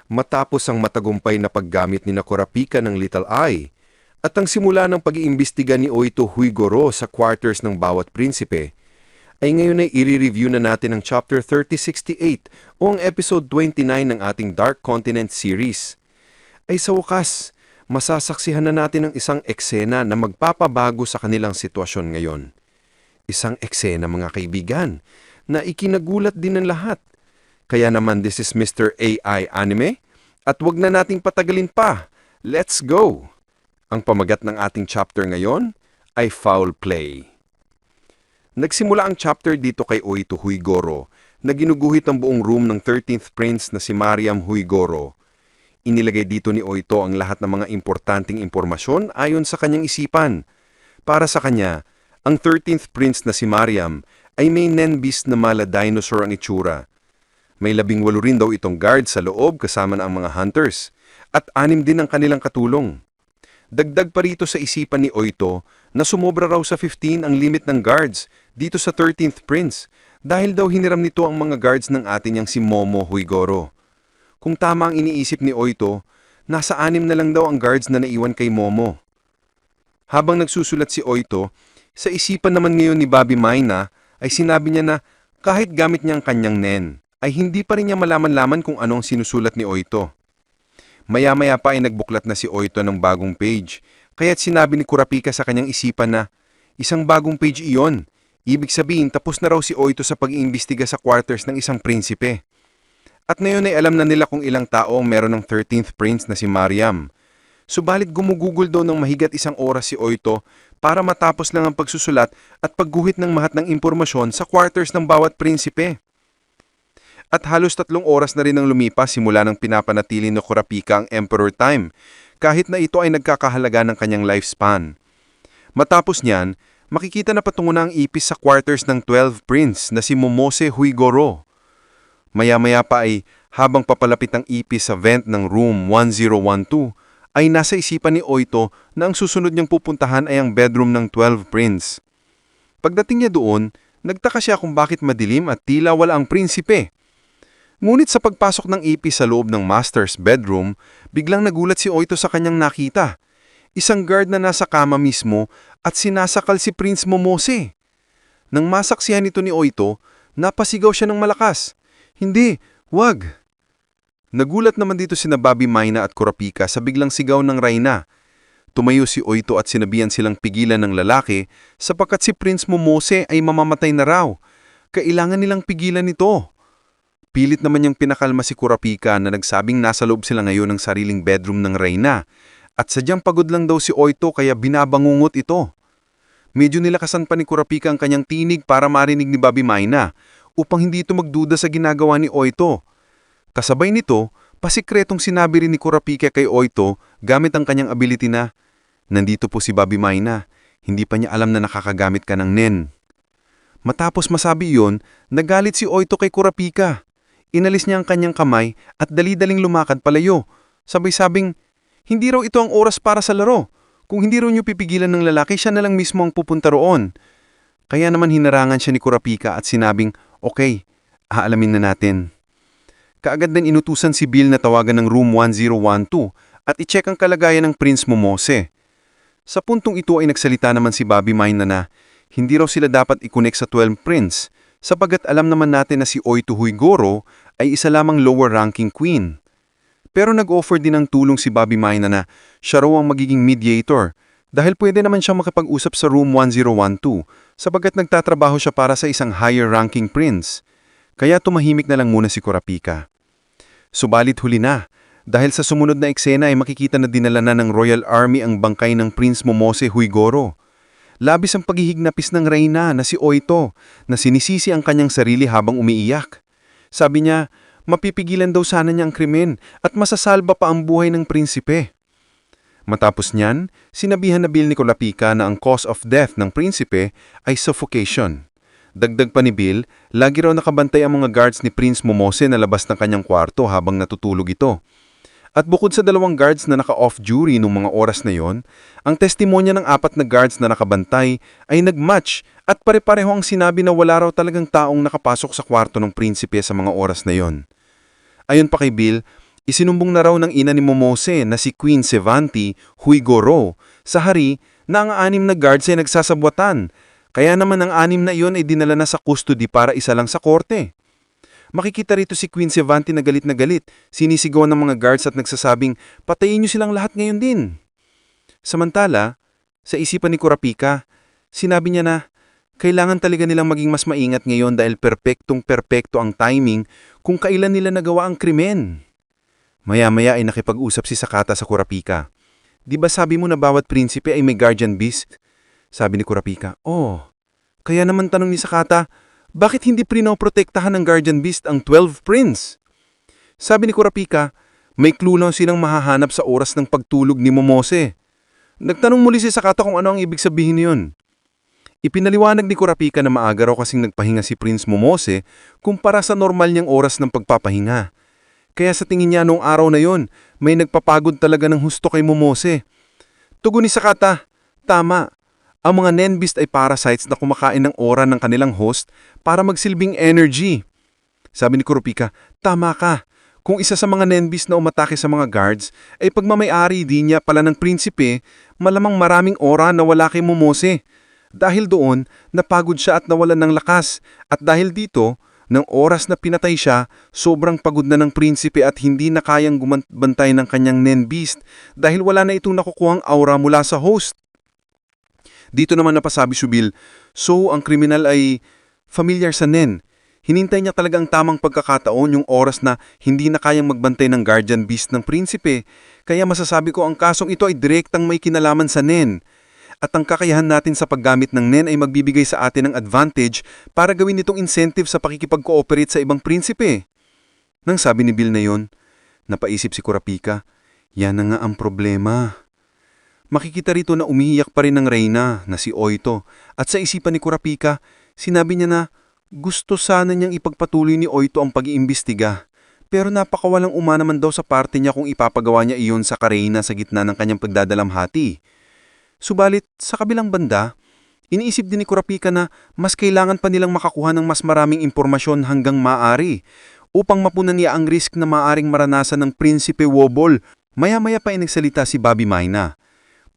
matapos ang matagumpay na paggamit ni Kurapika ng Little Eye at ang simula ng pag-iimbestiga ni Oito Huigoro sa quarters ng bawat prinsipe, ay ngayon ay i-review na natin ang Chapter 3068 o ang Episode 29 ng ating Dark Continent series. Ay sa wakas, masasaksihan na natin ang isang eksena na magpapabago sa kanilang sitwasyon ngayon. Isang eksena, mga kaibigan, na ikinagulat din ng lahat. Kaya naman, this is Mr. AI Anime, at wag na nating patagalin pa. Let's go! Ang pamagat ng ating chapter ngayon ay Foul Play. Nagsimula ang chapter dito kay Oito Huigoro na ginuguhit ang buong room ng 13th Prince na si Mariam Huigoro. Inilagay dito ni Oito ang lahat ng mga importanteng impormasyon ayon sa kanyang isipan. Para sa kanya, ang 13th Prince na si Mariam ay may Nenbeast na mala dinosaur ang itsura. May 18 rin daw itong guard sa loob kasama na ang mga hunters, at 6 din ang kanilang katulong. Dagdag pa rito sa isipan ni Oito na sumobra raw sa 15 ang limit ng guards dito sa 13th Prince dahil daw hiniram nito ang mga guards ng atin niyang si Momo Huigoro. Kung tama ang iniisip ni Oito, nasa 6 na lang daw ang guards na naiwan kay Momo. Habang nagsusulat si Oito, sa isipan naman ngayon ni Bobby Mayna ay sinabi niya na kahit gamit niya ang kanyang nen, ay hindi pa rin niya malaman-laman kung anong sinusulat ni Oito. Maya-maya pa ay nagbuklat na si Oito ng bagong page, kaya't sinabi ni Kurapika sa kanyang isipan na isang bagong page iyon. Ibig sabihin tapos na raw si Oito sa pag-iimbestiga sa quarters ng isang prinsipe. At ngayon ay alam na nila kung ilang tao ang meron ng 13th Prince na si Mariam. Subalit gumugugol daw ng mahigat 1 oras si Oito para matapos lang ang pagsusulat at pagguhit ng lahat ng impormasyon sa quarters ng bawat prinsipe. At halos 3 oras na rin ang lumipas simula ng pinapanatili ni Kurapika ang Emperor Time, kahit na ito ay nagkakahalaga ng kanyang lifespan. Matapos niyan, makikita na patungo na ang ipis sa quarters ng 12 Prince na si Momose Huigoro. Maya-maya pa ay habang papalapit ang ipis sa vent ng room 1012, ay nasa isipan ni Oito na ang susunod niyang pupuntahan ay ang bedroom ng 12 Prince. Pagdating niya doon, nagtaka siya kung bakit madilim at tila wala ang prinsipe. Ngunit sa pagpasok ng ipis sa loob ng master's bedroom, biglang nagulat si Oito sa kanyang nakita. Isang guard na nasa kama mismo at sinasakal si Prince Momose. Nang masaksihan nito ni Oito, napasigaw siya ng malakas. Hindi, wag! Nagulat naman dito sina Bobby Mayna at Kurapika sa biglang sigaw ng Reyna. Tumayo si Oito at sinabihan silang pigilan ng lalaki sapagkat si Prince Momose ay mamamatay na raw. Kailangan nilang pigilan ito. Pilit naman niyang pinakalma si Kurapika na nagsabing nasa loob sila ngayon ng sariling bedroom ng Reyna at sadyang pagod lang daw si Oito kaya binabangungot ito. Medyo nilakasan pa ni Kurapika ang kanyang tinig para marinig ni Bobby Mayna upang hindi ito magduda sa ginagawa ni Oito. Kasabay nito, pasikretong sinabi rin ni Kurapika kay Oito gamit ang kanyang ability na, nandito po si Bobby Mayna, hindi pa niya alam na nakakagamit ka ng nen. Matapos masabi iyon, nagalit si Oito kay Kurapika. Inalis niya ang kanyang kamay at dali-daling lumakad palayo. Sabay-sabing, hindi raw ito ang oras para sa laro. Kung hindi raw niyo pipigilan ng lalaki, siya na lang mismo ang pupunta roon. Kaya naman hinarangan siya ni Kurapika at sinabing, okay, aalamin na natin. Kaagad din inutusan si Bill na tawagan ng room 1012 at i-check ang kalagayan ng Prince Momose. Sa puntong ito ay nagsalita naman si Bobby Mayna na hindi raw sila dapat i-connect sa 12 Prince sapagat alam naman natin na si Oito Huigoro ay isa lamang lower ranking queen. Pero nag-offer din ng tulong si Bobby Mayna na siya raw ang magiging mediator dahil pwede naman siyang makipag-usap sa room 1012 sapagat nagtatrabaho siya para sa isang higher ranking prince. Kaya tumahimik na lang muna si Kurapika. Subalit huli na, dahil sa sumunod na eksena ay makikita na dinala na ng Royal Army ang bangkay ng Prince Momose Huigoro. Labis ang paghihignapis ng Reyna na si Oito na sinisisi ang kanyang sarili habang umiiyak. Sabi niya, mapipigilan daw sana niya ang krimen at masasalba pa ang buhay ng prinsipe. Matapos niyan, sinabihan na Bill ni Kurapika na ang cause of death ng prinsipe ay suffocation. Dagdag pa ni Bill, lagi raw nakabantay ang mga guards ni Prince Momose na labas ng kanyang kwarto habang natutulog ito. At bukod sa 2 guards na naka-off duty noong mga oras na yon, ang testimonya ng 4 na guards na nakabantay ay nag-match at pare-pareho ang sinabi na wala raw talagang taong nakapasok sa kwarto ng prinsipe sa mga oras na yon. Ayon pa kay Bill, Isinumbong na raw ng ina ni Momose na si Queen Sevanti Huigoro sa hari na ang 6 na guards ay nagsasabwatan, kaya naman ang 6 na iyon ay dinala na sa custody para isa lang sa korte. Makikita rito si Queen Sevanti na galit, sinisigawan ng mga guards at nagsasabing, patayin niyo silang lahat ngayon din. Samantala, sa isipan ni Kurapika, sinabi niya na, kailangan talaga nilang maging mas maingat ngayon dahil perpektong-perpekto ang timing kung kailan nila nagawa ang krimen. Maya-maya ay nakipag-usap si Sakata sa Kurapika. Di ba sabi mo na bawat prinsipe ay may guardian beast? Sabi ni Kurapika, kaya naman tanong ni Sakata, bakit hindi prinoprotektahan ng guardian beast ang 12 prince? Sabi ni Kurapika, may clue lang silang mahahanap sa oras ng pagtulog ni Momose. Nagtanong muli si Sakata kung ano ang ibig sabihin niyon. Ipinaliwanag ni Kurapika na maaga raw kasing nagpahinga si Prince Momose kumpara sa normal niyang oras ng pagpapahinga. Kaya sa tingin niya noong araw na yon, may nagpapagod talaga ng husto kay Momose. Tugon ni Sakata, tama. Ang mga Nenbeast ay parasites na kumakain ng aura ng kanilang host para magsilbing energy. Sabi ni Kurapika, tama ka. Kung isa sa mga Nenbeast na umatake sa mga guards ay pagmamayari din niya pala ng prinsipe, malamang maraming aura na wala kay Momose. Dahil doon, napagod siya at nawalan ng lakas. At dahil dito, ng oras na pinatay siya, sobrang pagod na ng prinsipe at hindi na kayang gumantay ng kanyang Nenbeast dahil wala na itong nakukuhang aura mula sa host. Dito naman napasabi si Bill, so ang kriminal ay familiar sa Nen. Hinintay niya talagang tamang pagkakataon yung oras na hindi na kayang magbantay ng guardian beast ng prinsipe, kaya masasabi ko ang kasong ito ay direktang may kinalaman sa Nen. At ang kakayahan natin sa paggamit ng Nen ay magbibigay sa atin ng advantage para gawin itong incentive sa pakikipag-cooperate sa ibang prinsipe. Nang sabi ni Bill na yon, napaisip si Kurapika, yan na nga ang problema. Makikita rito na umiiyak pa rin ang reyna na si Oito at sa isipan ni Kurapika, sinabi niya na gusto sana niyang ipagpatuloy ni Oito ang pag-iimbestiga. Pero napakawalang naman daw sa parte niya kung ipapagawa niya iyon sa kareyna sa gitna ng kanyang pagdadalamhati. Subalit, sa kabilang banda, iniisip din ni Kurapika na mas kailangan pa nilang makakuha ng mas maraming impormasyon hanggang maaari upang mapunan niya ang risk na maaring maranasan ng Prinsipe Wobble. Maya-maya pa inagsalita si Bobby Mayna.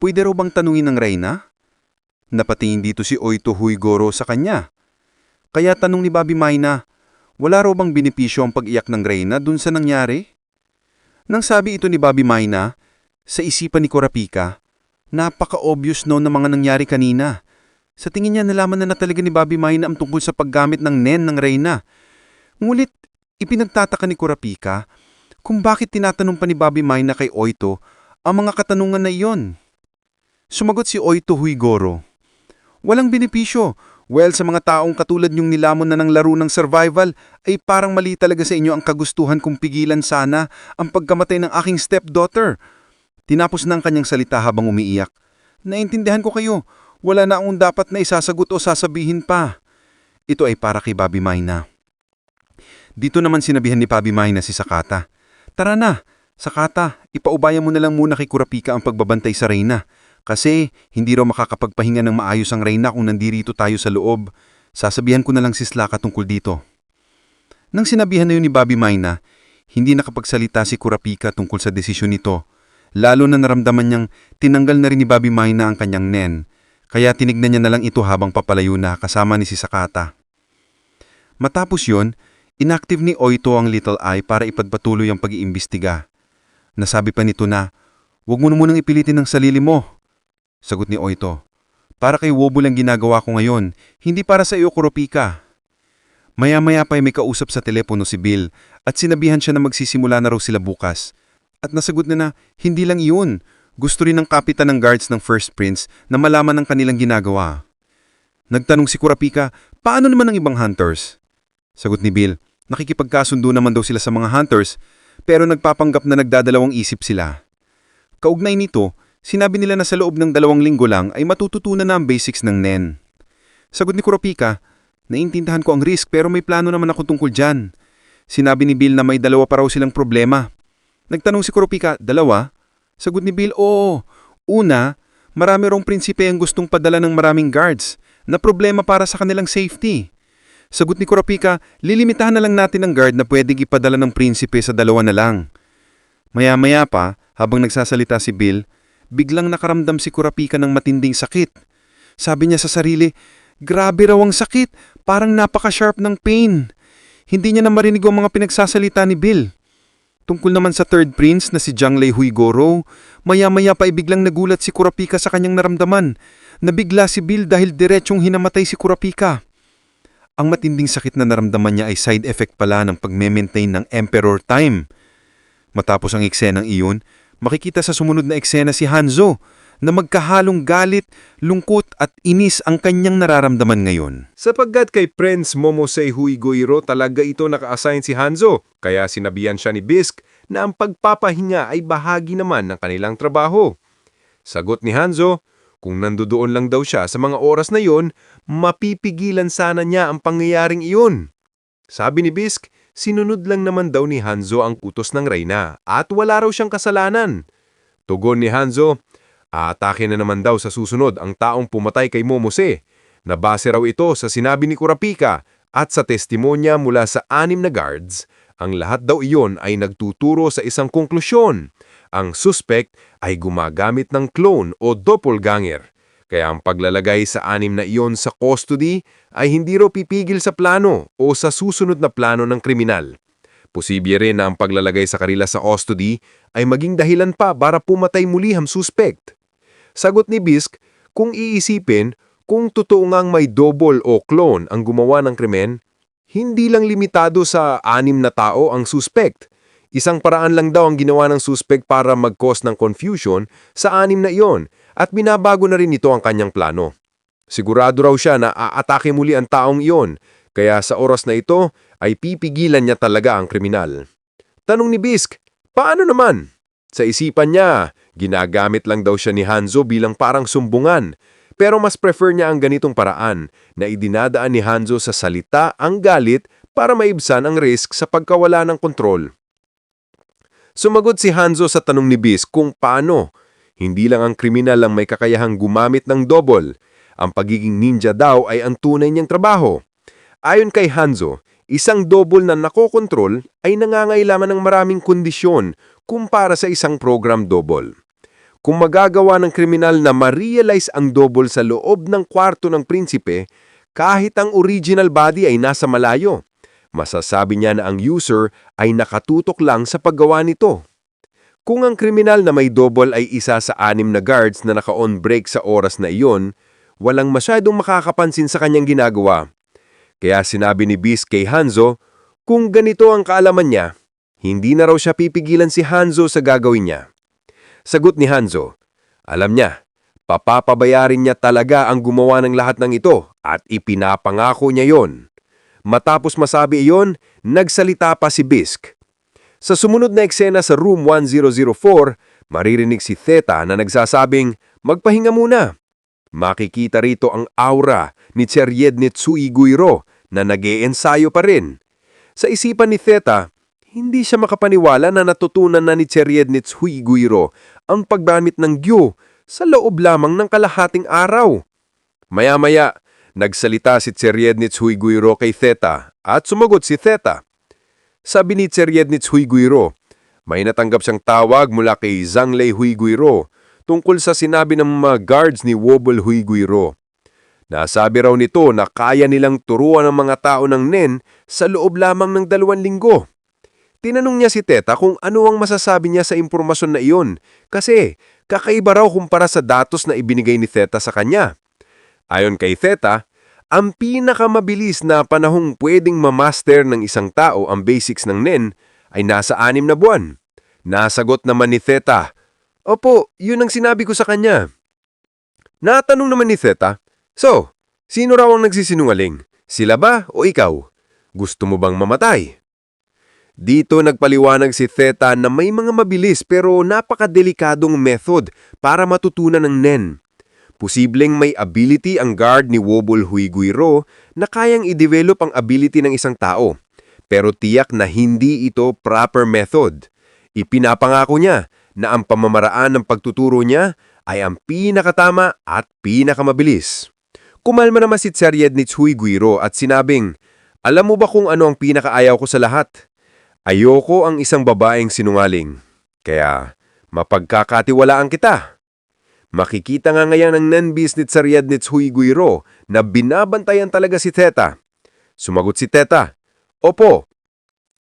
Pwede raw bang tanungin ng reyna? Napatingin dito si Oito Huigoro sa kanya. Kaya tanong ni Bobby Mayna, wala raw bang benepisyo ang pag-iyak ng reyna dun sa nangyari? Nang sabi ito ni Bobby Mayna, sa isipan ni Kurapika, napaka-obvious no ng mga nangyari kanina. Sa tingin niya nalaman na talaga ni Bobby Mayna ang tungkol sa paggamit ng Nen ng reyna. Ngunit ipinagtataka ni Kurapika kung bakit tinatanong pa ni Bobby Mayna kay Oito ang mga katanungan na iyon. Sumagot si Oito Huigoro, walang benepisyo. Well, sa mga taong katulad niyong nilamon na ng laro ng survival, ay parang mali talaga sa inyo ang kagustuhan kong pigilan sana ang pagkamatay ng aking stepdaughter. Tinapos na ang kanyang salita habang umiiyak. Naintindihan ko kayo, wala na akong dapat na isasagot o sasabihin pa. Ito ay para kay Bobby Mayna. Dito naman sinabihan ni Bobby Mayna si Sakata. Tara na, Sakata, ipaubaya mo na lang muna kay Kurapika ang pagbabantay sa reyna. Kasi hindi raw makakapagpahinga ng maayos ang reyna kung nandirito tayo sa loob. Sasabihan ko na lang si Slaka tungkol dito. Nang sinabihan na yun ni Bobby Mayna, hindi nakapagsalita si Kurapika tungkol sa desisyon nito. Lalo na naramdaman niyang tinanggal na rin ni Bobby Mayna ang kanyang Nen. Kaya tinignan niya na lang ito habang papalayo na kasama ni si Sakata. Matapos yon, inactive ni Oito ang Little Eye para ipagpatuloy ang pag-iimbestiga. Nasabi pa nito na, huwag mo na munang ipilitin ng sarili mo. Sagot ni Oito, para kay Wobble ang ginagawa ko ngayon, hindi para sa iyo, Kurapika. Maya-maya pa ay may kausap sa telepono si Bill at sinabihan siya na magsisimula na raw sila bukas. At nasagot na hindi lang iyon, gusto rin ng kapitan ng guards ng First Prince na malaman ang kanilang ginagawa. Nagtanong si Kurapika, paano naman ang ibang hunters? Sagot ni Bill, nakikipagkasundo naman daw sila sa mga hunters, pero nagpapanggap na nagdadalawang isip sila. Kaugnay nito, sinabi nila na sa loob ng 2 linggo lang ay matututunan na ang basics ng Nen. Sagot ni Kurapika, naiintindihan ko ang risk pero may plano naman ako tungkol dyan. Sinabi ni Bill na may 2 pa raw silang problema. Nagtanong si Kurapika, 2? Sagot ni Bill, oo. Una, marami rong prinsipe ang gustong padala ng maraming guards na problema para sa kanilang safety. Sagot ni Kurapika, lilimitahan na lang natin ang guard na pwedeng ipadala ng prinsipe sa 2 na lang. Maya-maya pa, habang nagsasalita si Bill, biglang nakaramdam si Kurapika ng matinding sakit. Sabi niya sa sarili, grabe raw ang sakit, parang napaka-sharp ng pain. Hindi niya na marinig ang mga pinagsasalita ni Bill. Tungkol naman sa third prince na si Janglei Huigoro, maya-maya pa biglang nagulat si Kurapika sa kanyang naramdaman. Nabigla si Bill dahil diretsyong hinamatay si Kurapika. Ang matinding sakit na naramdaman niya ay side effect pala ng pagme-maintain ng Emperor Time. Matapos ang eksenang iyon, makikita sa sumunod na eksena si Hanzo na magkahalong galit, lungkot at inis ang kanyang nararamdaman ngayon. Sapagkat kay Prince Momosei Huigoiro talaga ito naka-assign si Hanzo, kaya sinabihan siya ni Bisque na ang pagpapahinga ay bahagi naman ng kanilang trabaho. Sagot ni Hanzo, kung nandoon lang daw siya sa mga oras na iyon, mapipigilan sana niya ang pangyayaring iyon. Sabi ni Bisque, sinunod lang naman daw ni Hanzo ang utos ng Reyna at wala raw siyang kasalanan. Tugon ni Hanzo, aatake na naman daw sa susunod ang taong pumatay kay Momose. Nabase raw ito sa sinabi ni Kurapika at sa testimonya mula sa 6 na guards. Ang lahat daw iyon ay nagtuturo sa isang konklusyon. Ang suspect ay gumagamit ng clone o doppelganger. Kaya ang paglalagay sa 6 na iyon sa custody ay hindi raw pipigil sa plano o sa susunod na plano ng kriminal. Posible rin na ang paglalagay sa kanila sa custody ay maging dahilan pa para pumatay muli ang suspect. Sagot ni Bisque, kung iisipin, kung totoo ngang may double o clone ang gumawa ng krimen, hindi lang limitado sa 6 na tao ang suspect. Isang paraan lang daw ang ginawa ng suspect para mag-cause ng confusion sa 6 na iyon at binabago na rin ito ang kanyang plano. Sigurado raw siya na aatake muli ang taong iyon, kaya sa oras na ito ay pipigilan niya talaga ang kriminal. Tanong ni Bisque, paano naman? Sa isipan niya, ginagamit lang daw siya ni Hanzo bilang parang sumbungan, pero mas prefer niya ang ganitong paraan na idinadaan ni Hanzo sa salita ang galit para maibsan ang risk sa pagkawala ng kontrol. Sumagot si Hanzo sa tanong ni Bisque kung paano. Hindi lang ang kriminal ang may kakayahang gumamit ng double. Ang pagiging ninja daw ay ang tunay niyang trabaho. Ayon kay Hanzo, isang double na nakokontrol ay nangangailangan ng maraming kondisyon kumpara sa isang program double. Kung magagawa ng kriminal na ma-realize ang double sa loob ng kwarto ng prinsipe, kahit ang original body ay nasa malayo, masasabi niya na ang user ay nakatutok lang sa paggawa nito. Kung ang kriminal na may double ay isa sa 6 na guards na naka-on break sa oras na iyon, walang masyadong makakapansin sa kanyang ginagawa. Kaya sinabi ni Bisque kay Hanzo, kung ganito ang kaalaman niya, hindi na raw siya pipigilan si Hanzo sa gagawin niya. Sagot ni Hanzo, alam niya, papapabayarin niya talaga ang gumawa ng lahat ng ito at ipinapangako niya yon. Matapos masabi iyon, nagsalita pa si Bisque. Sa sumunod na eksena sa room 1004, maririnig si Theta na nagsasabing, magpahinga muna. Makikita rito ang aura ni Tseryednit Huiguiro na nag-eensayo pa rin. Sa isipan ni Theta, hindi siya makapaniwala na natutunan na ni Tseryednit Huiguiro ang paggamit ng Gyu sa loob lamang ng kalahating araw. Maya-maya, nagsalita si Tseryednit Huiguiro kay Theta at sumagot si Theta. Sabi ni Tseryednit Huiguiro, may natanggap siyang tawag mula kay Zanglei Huiguiro tungkol sa sinabi ng mga guards ni Wobble Huiguiro. Nasabi raw nito na kaya nilang turuan ang mga tao ng Nen sa loob lamang ng 2 linggo. Tinanong niya si Theta kung ano ang masasabi niya sa impormasyon na iyon kasi kakaiba raw kumpara sa datos na ibinigay ni Theta sa kanya. Ayon kay Theta, ang pinakamabilis na panahong pwedeng mamaster ng isang tao ang basics ng Nen ay nasa 6 na buwan. Nasagot naman ni Theta, opo, yun ang sinabi ko sa kanya. Natanong naman ni Theta, so, sino raw ang nagsisinungaling? Sila ba o ikaw? Gusto mo bang mamatay? Dito nagpaliwanag si Theta na may mga mabilis pero napakadelikadong method para matutunan ng Nen. Posibleng may ability ang guard ni Wobble Huiguiro na kayang i-develop ang ability ng isang tao. Pero tiyak na hindi ito proper method. Ipinapangako niya na ang pamamaraan ng pagtuturo niya ay ang pinakatama at pinakamabilis. Kumalma naman si Tseryednit Huiguiro at sinabing, alam mo ba kung ano ang pinakaayaw ko sa lahat? Ayoko ang isang babaeng sinungaling. Kaya mapagkakatiwalaan kita. Makikita nga ngayon ng Nenbisnit sa Riednitz Huiguiro na binabantayan talaga si Teta. Sumagot si Teta, "Opo."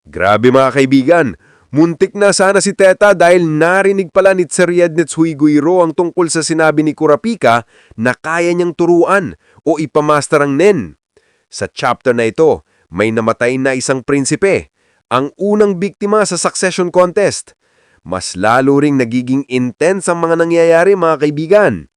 Grabe mga kaibigan, muntik na sana si Teta dahil narinig pala ni Riednitz Huiguiro ang tungkol sa sinabi ni Kurapika na kaya niyang turuan o ipamaster ang Nen. Sa chapter na ito, may namatay na isang prinsipe, ang unang biktima sa succession contest. Mas lalo ring nagiging intense ang mga nangyayari mga kaibigan.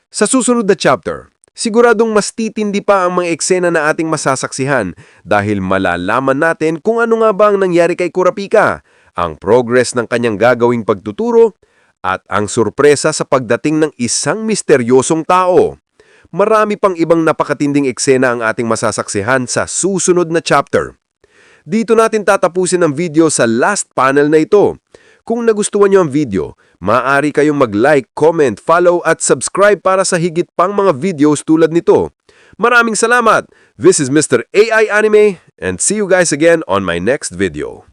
Sa susunod na chapter, siguradong mas titindi pa ang mga eksena na ating masasaksihan dahil malalaman natin kung ano nga ba ang nangyari kay Kurapika, ang progress ng kanyang gagawing pagtuturo, at ang sorpresa sa pagdating ng isang misteryosong tao. Marami pang ibang napakatinding eksena ang ating masasaksihan sa susunod na chapter. Dito natin tatapusin ang video sa last panel na ito. Kung nagustuhan niyo ang video, maaari kayong mag-like, comment, follow at subscribe para sa higit pang mga videos tulad nito. Maraming salamat! This is Mr. AI Anime and see you guys again on my next video.